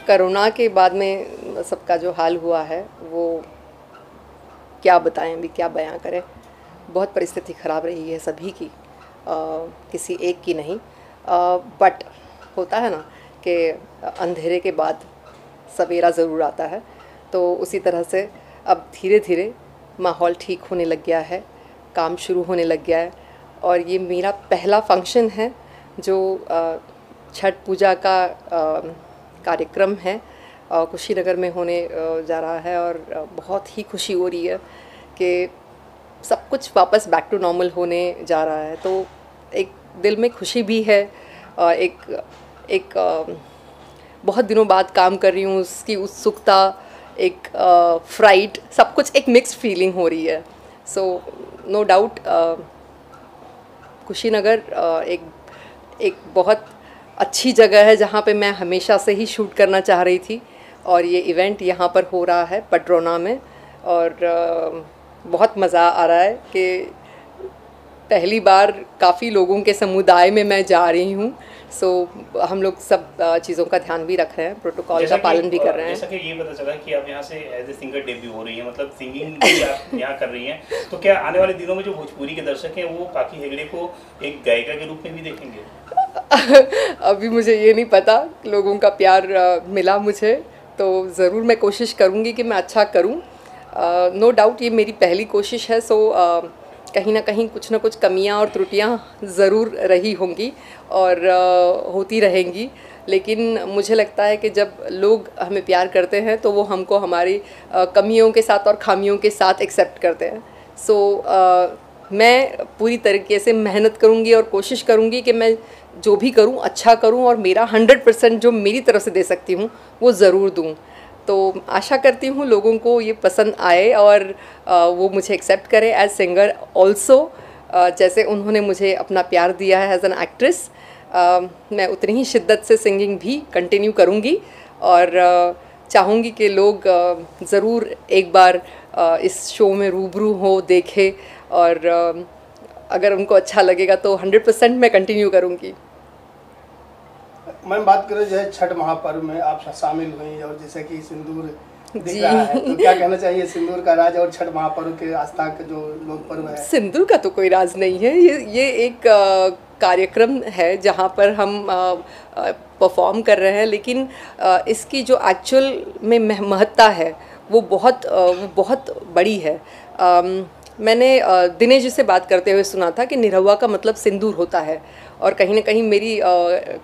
Corona के बाद में सबका जो हाल हुआ है वो क्या बताएं, अभी क्या बयां करें। बहुत परिस्थिति ख़राब रही है सभी की, किसी एक की नहीं। बट होता है ना कि अंधेरे के बाद सवेरा ज़रूर आता है। तो उसी तरह से अब धीरे धीरे माहौल ठीक होने लग गया है, काम शुरू होने लग गया है। और ये मेरा पहला फंक्शन है जो छठ पूजा का कार्यक्रम है, कुशीनगर में होने जा रहा है। और बहुत ही खुशी हो रही है कि सब कुछ वापस बैक टू नॉर्मल होने जा रहा है। तो एक दिल में खुशी भी है, एक बहुत दिनों बाद काम कर रही हूँ, उसकी उत्सुकता, एक फ्राइट, सब कुछ एक मिक्स्ड फीलिंग हो रही है। सो नो डाउट कुशीनगर एक बहुत अच्छी जगह है जहाँ पे मैं हमेशा से ही शूट करना चाह रही थी। और ये इवेंट यहाँ पर हो रहा है पडरौना में, और बहुत मज़ा आ रहा है कि पहली बार काफ़ी लोगों के समुदाय में मैं जा रही हूँ। सो हम लोग सब चीज़ों का ध्यान भी रख रहे हैं, प्रोटोकॉल का पालन भी कर रहे हैं। जैसा कि ये पता चला कि आप यहाँ से एज ए सिंगर डेब्यू हो रही हैं, मतलब सिंगिंग भी आप यहाँ कर रही हैं, तो क्या आने वाले दिनों में जो भोजपुरी के दर्शक हैं वो पाखी हेगड़े को एक गायिका के रूप में भी देखेंगे? अभी मुझे ये नहीं पता, लोगों का प्यार मिला मुझे तो ज़रूर मैं कोशिश करूँगी कि मैं अच्छा करूँ। नो डाउट ये मेरी पहली कोशिश है। सो कहीं ना कहीं कुछ ना कुछ कमियां और त्रुटियां ज़रूर रही होंगी और होती रहेंगी। लेकिन मुझे लगता है कि जब लोग हमें प्यार करते हैं तो वो हमको हमारी कमियों के साथ और खामियों के साथ एक्सेप्ट करते हैं। सो मैं पूरी तरीके से मेहनत करूँगी और कोशिश करूँगी कि मैं जो भी करूँ अच्छा करूँ और मेरा 100% जो मेरी तरफ से दे सकती हूँ वो ज़रूर दूँ। तो आशा करती हूँ लोगों को ये पसंद आए और वो मुझे एक्सेप्ट करें एज सिंगर ऑल्सो। जैसे उन्होंने मुझे अपना प्यार दिया है एज एन एक्ट्रेस, मैं उतनी ही शिद्दत से सिंगिंग भी कंटिन्यू करूँगी। और चाहूँगी कि लोग ज़रूर एक बार इस शो में रूबरू हो, देखें, और अगर उनको अच्छा लगेगा तो 100% मैं कंटिन्यू करूँगी। मैम, बात करें जो है छठ महापर्व में आप शामिल हुई और जैसे कि सिंदूर दिख रहा है, तो क्या कहना चाहिए सिंदूर का राज और छठ महापर्व के आस्था का जो लोक पर्व है? सिंदूर का तो कोई राज नहीं है, ये एक कार्यक्रम है जहाँ पर हम परफॉर्म कर रहे हैं। लेकिन इसकी जो एक्चुअल में महत्ता है वो बहुत बड़ी है। मैंने दिनेश जी से बात करते हुए सुना था कि निरहुआ का मतलब सिंदूर होता है, और कहीं ना कहीं मेरी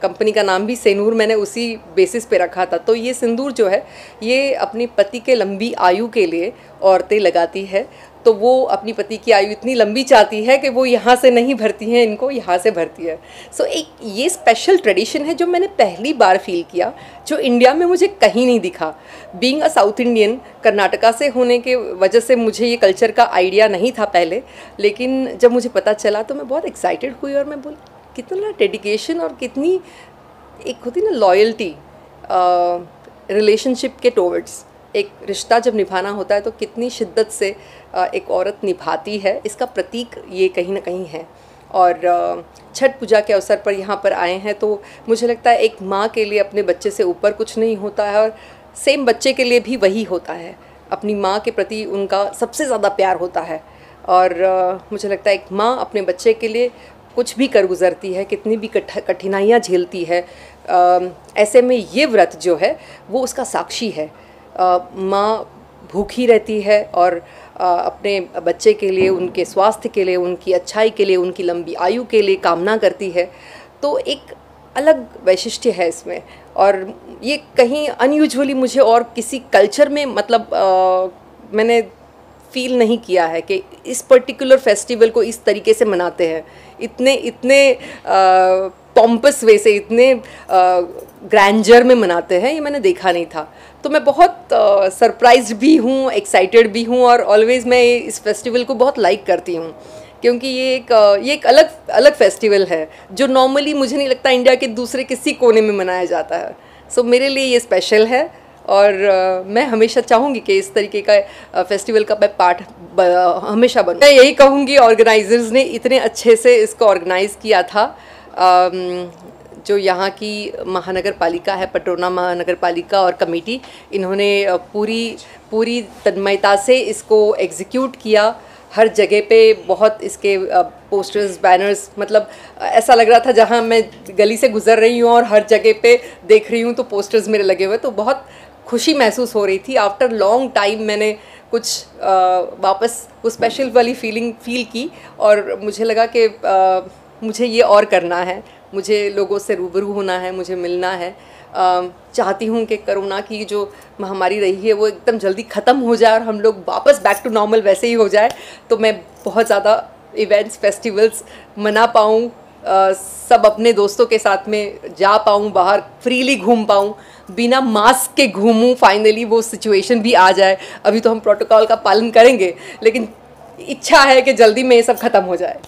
कंपनी का नाम भी सेनूर मैंने उसी बेसिस पे रखा था। तो ये सिंदूर जो है ये अपनी पति के लंबी आयु के लिए औरतें लगाती है। तो वो अपनी पति की आयु इतनी लंबी चाहती है कि वो यहाँ से नहीं भरती हैं, इनको यहाँ से भरती है। सो एक ये स्पेशल ट्रेडिशन है जो मैंने पहली बार फील किया, जो इंडिया में मुझे कहीं नहीं दिखा। Being a south Indian, Karnataka से होने के वजह से मुझे ये कल्चर का आइडिया नहीं था पहले। लेकिन जब मुझे पता चला तो मैं बहुत एक्साइटेड हुई और मैं बोली कितना डेडिकेशन और कितनी एक होती ना लॉयल्टी रिलेशनशिप के टुवर्ड्स। एक रिश्ता जब निभाना होता है तो कितनी शिद्दत से एक औरत निभाती है, इसका प्रतीक ये कहीं ना कहीं है। और छठ पूजा के अवसर पर यहाँ पर आए हैं तो मुझे लगता है एक माँ के लिए अपने बच्चे से ऊपर कुछ नहीं होता है, और सेम बच्चे के लिए भी वही होता है। अपनी माँ के प्रति उनका सबसे ज़्यादा प्यार होता है। और मुझे लगता है एक माँ अपने बच्चे के लिए कुछ भी कर गुज़रती है, कितनी भी कठिनाइयाँ झेलती है। ऐसे में ये व्रत जो है वो उसका साक्षी है। माँ भूखी रहती है और अपने बच्चे के लिए, उनके स्वास्थ्य के लिए, उनकी अच्छाई के लिए, उनकी लंबी आयु के लिए कामना करती है। तो एक अलग वैशिष्ट्य है इसमें, और ये कहीं अनयूजुअली मुझे और किसी कल्चर में मतलब मैंने फील नहीं किया है कि इस पर्टिकुलर फेस्टिवल को इस तरीके से मनाते हैं, इतने पॉम्पस वे से, इतने ग्रैंडर में मनाते हैं, ये मैंने देखा नहीं था। तो मैं बहुत सरप्राइज्ड भी हूँ, एक्साइटेड भी हूँ, और ऑलवेज़ मैं इस फेस्टिवल को बहुत लाइक करती हूँ क्योंकि ये एक अलग फेस्टिवल है जो नॉर्मली मुझे नहीं लगता इंडिया के दूसरे किसी कोने में मनाया जाता है। सो मेरे लिए ये स्पेशल है, और मैं हमेशा चाहूँगी कि इस तरीके का फेस्टिवल का मैं पार्ट हमेशा बनूँ। मैं यही कहूँगी ऑर्गेनाइजर्स ने इतने अच्छे से इसको ऑर्गेनाइज़ किया था। जो यहाँ की महानगर पालिका है, पटरौना महानगर पालिका और कमेटी, इन्होंने पूरी तन्मयता से इसको एग्जीक्यूट किया। हर जगह पे बहुत इसके पोस्टर्स, बैनर्स, मतलब ऐसा लग रहा था जहाँ मैं गली से गुजर रही हूँ और हर जगह पे देख रही हूँ तो पोस्टर्स मेरे लगे हुए, तो बहुत खुशी महसूस हो रही थी। आफ्टर लॉन्ग टाइम मैंने कुछ वापस वो स्पेशल वाली फीलिंग फील की और मुझे लगा कि मुझे ये और करना है, मुझे लोगों से रूबरू होना है, मुझे मिलना है। चाहती हूँ कि कोरोना की जो महामारी रही है वो एकदम जल्दी ख़त्म हो जाए और हम लोग वापस बैक टू नॉर्मल वैसे ही हो जाए, तो मैं बहुत ज़्यादा इवेंट्स, फेस्टिवल्स मना पाऊँ, सब अपने दोस्तों के साथ में जा पाऊँ, बाहर फ्रीली घूम पाऊँ, बिना मास्क के घूमूँ, फाइनली वो सिचुएशन भी आ जाए। अभी तो हम प्रोटोकॉल का पालन करेंगे, लेकिन इच्छा है कि जल्दी में ये सब ख़त्म हो जाए।